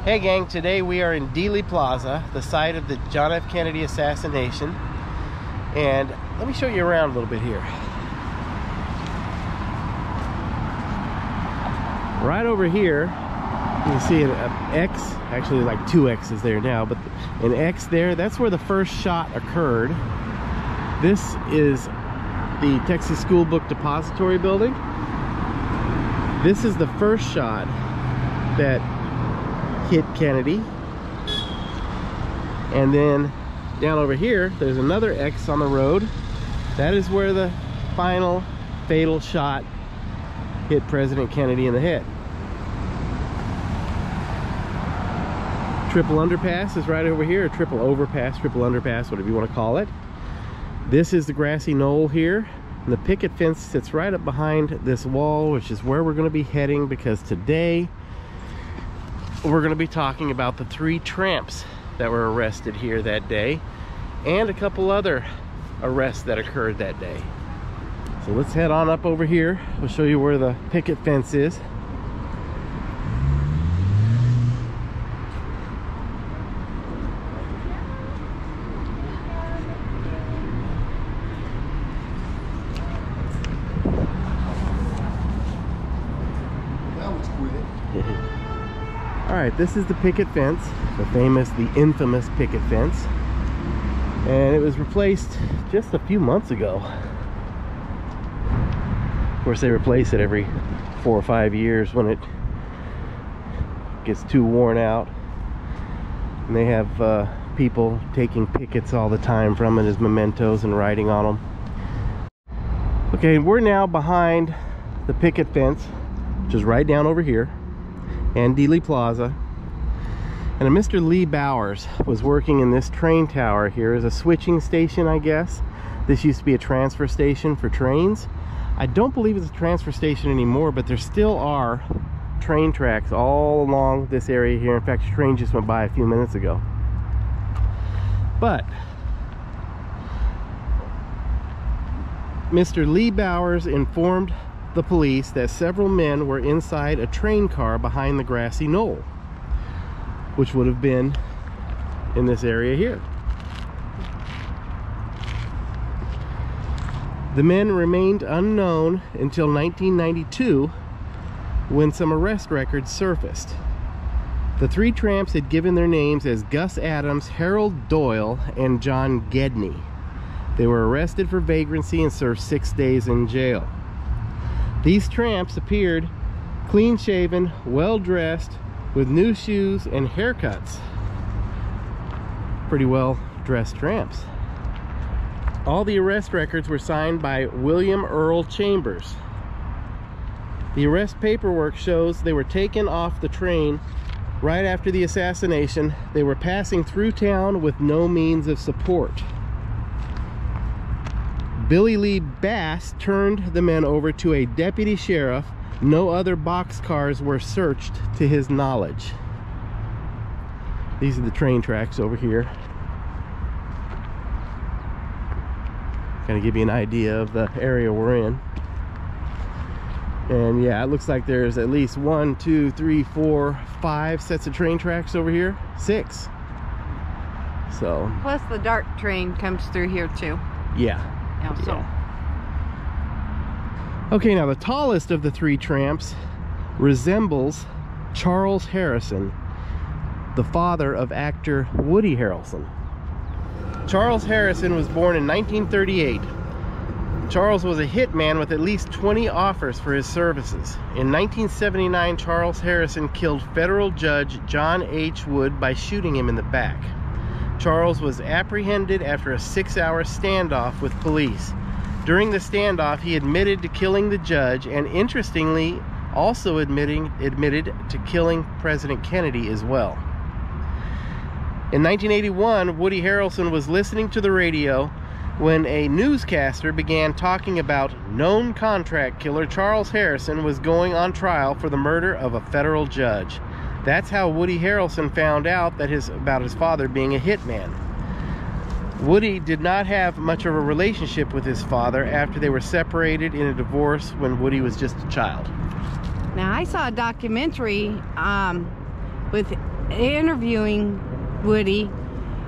Hey gang, today we are in Dealey Plaza, the site of the John F. Kennedy assassination. And let me show you around a little bit here. Right over here, you can see an X, actually like two X's there now, but an X there, that's where the first shot occurred. This is the Texas School Book Depository building. This is the first shot that hit Kennedy. And then down over here, there's another X on the road. That is where the final fatal shot hit President Kennedy in the head. Triple underpass is right over here, or triple overpass, triple underpass, whatever you want to call it. This is the grassy knoll here, and the picket fence sits right up behind this wall, which is where we're going to be heading, because today we're going to be talking about the 3 tramps that were arrested here that day, and a couple other arrests that occurred that day. So let's head on up over here. We'll show you where the picket fence is. Alright, this is the picket fence, the infamous picket fence, and it was replaced just a few months ago. Of course, they replace it every 4 or 5 years when it gets too worn out, and they have people taking pickets all the time from it as mementos and writing on them. Okay, we're now behind the picket fence, which is right down over here, and Dealey Plaza. And a Mr. Lee Bowers was working in this train tower here as a switching station, I guess. This used to be a transfer station for trains. I don't believe it's a transfer station anymore, but there still are train tracks all along this area here. In fact, a train just went by a few minutes ago. But Mr. Lee Bowers informed the police that several men were inside a train car behind the grassy knoll, which would have been in this area here. The men remained unknown until 1992, when some arrest records surfaced. The 3 tramps had given their names as Gus Adams, Harold Doyle, and John Gedney. They were arrested for vagrancy and served 6 days in jail. These tramps appeared clean-shaven, well-dressed, with new shoes and haircuts. Pretty well-dressed tramps. All the arrest records were signed by William Earl Chambers. The arrest paperwork shows they were taken off the train right after the assassination. They were passing through town with no means of support. Billy Lee Bass turned the men over to a deputy sheriff. No other boxcars were searched to his knowledge. These are the train tracks over here. Kind of give you an idea of the area we're in. And yeah, it looks like there's at least 1, 2, 3, 4, 5 sets of train tracks over here. 6. So. Plus the dark train comes through here too. Yeah. So. Yeah. Okay, now the tallest of the 3 tramps resembles Charles Harrison, the father of actor Woody Harrelson. Charles Harrison was born in 1938. Charles was a hitman with at least 20 offers for his services. In 1979, Charles Harrison killed federal judge John H. Wood by shooting him in the back. Charles was apprehended after a 6-hour standoff with police. During the standoff, he admitted to killing the judge, and interestingly, also admitted to killing President Kennedy as well. In 1981, Woody Harrelson was listening to the radio when a newscaster began talking about known contract killer Charles Harrison was going on trial for the murder of a federal judge. That's how Woody Harrelson found out about his father being a hitman. Woody did not have much of a relationship with his father after they were separated in a divorce when Woody was just a child. Now, I saw a documentary with interviewing Woody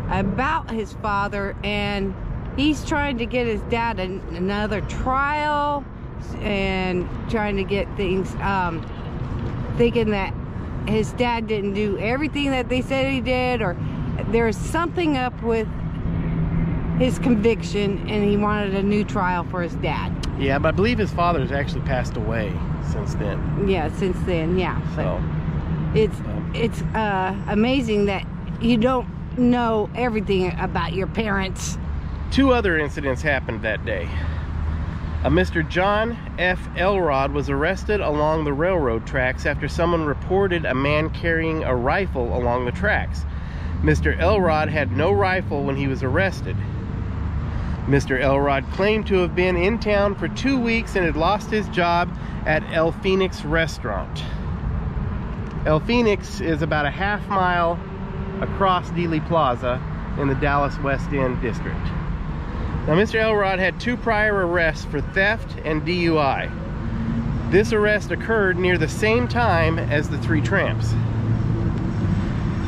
about his father, and he's trying to get his dad another trial and trying to get things, thinking that his dad didn't do everything that they said he did, or there's something up with his conviction, and he wanted a new trial for his dad. Yeah, but I believe his father has actually passed away since then. Yeah, since then, yeah. So it's amazing that you don't know everything about your parents. 2 other incidents happened that day. A Mr. John F. Elrod was arrested along the railroad tracks after someone reported a man carrying a rifle along the tracks. Mr. Elrod had no rifle when he was arrested. Mr. Elrod claimed to have been in town for 2 weeks and had lost his job at El Phoenix restaurant. El Phoenix is about a half-mile across Dealey Plaza in the Dallas West End district. Now, Mr. Elrod had 2 prior arrests for theft and DUI. This arrest occurred near the same time as the 3 tramps.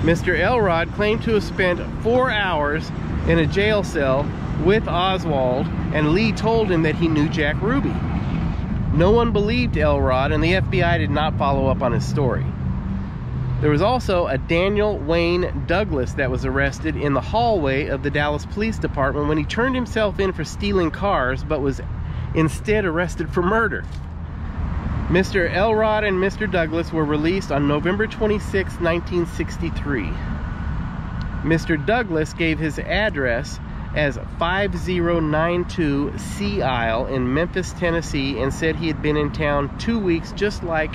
Mr. Elrod claimed to have spent 4 hours in a jail cell with Oswald, and Lee told him that he knew Jack Ruby. No one believed Elrod, and the FBI did not follow up on his story. There was also a Daniel Wayne Douglas that was arrested in the hallway of the Dallas Police Department when he turned himself in for stealing cars, but was instead arrested for murder. Mr. Elrod and Mr. Douglas were released on November 26, 1963. Mr. Douglas gave his address as 5092 Sea Isle in Memphis, Tennessee, and said he had been in town 2 weeks just like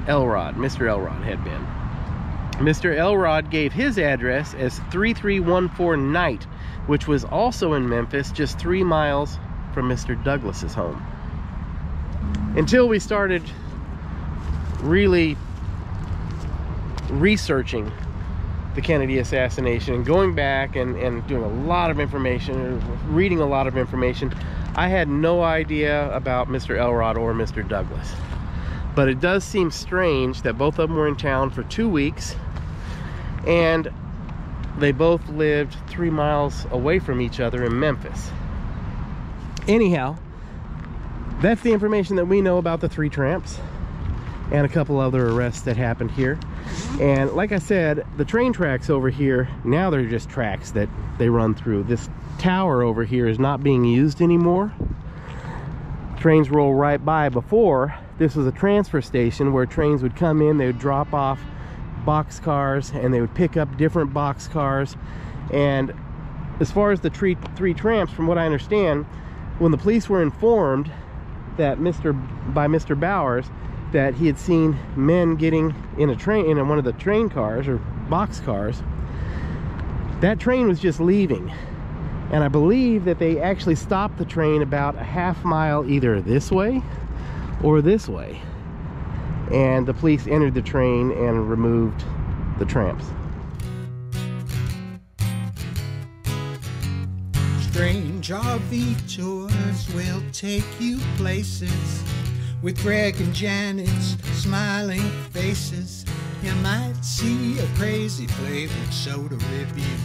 Mr. Elrod had been. Mr. Elrod gave his address as 3314 Knight, which was also in Memphis, just 3 miles from Mr. Douglas's home. Until we started really researching the Kennedy assassination and going back and doing a lot of information, reading a lot of information, I had no idea about Mr. Elrod or Mr. Douglas. But it does seem strange that both of them were in town for 2 weeks, and they both lived 3 miles away from each other in Memphis. Anyhow, that's the information that we know about the 3 tramps and a couple other arrests that happened here. And like I said, the train tracks over here, now they're just tracks that they run through. This tower over here is not being used anymore. Trains roll right by. Before, this was a transfer station where trains would come in, they would drop off boxcars, and they would pick up different boxcars. And as far as the 3 tramps, from what I understand, when the police were informed that by Mr. Bowers that he had seen men getting in one of the train cars or box cars, that train was just leaving. And I believe that they actually stopped the train about a half mile either this way or this way. And the police entered the train and removed the tramps. Strange RV tours will take you places with Greg and Janet's smiling faces. You might see a crazy flavored soda review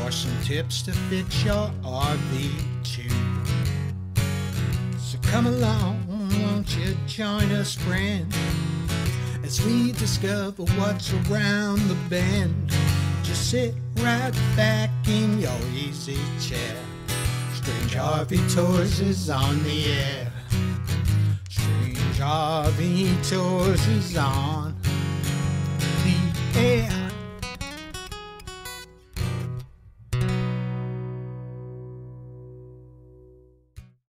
or some tips to fix your RV too. So come along, won't you join us, friend, as we discover what's around the bend. Just sit right back in your easy chair. Strange RV Tours is on the air. Strange RV Tours is on the air.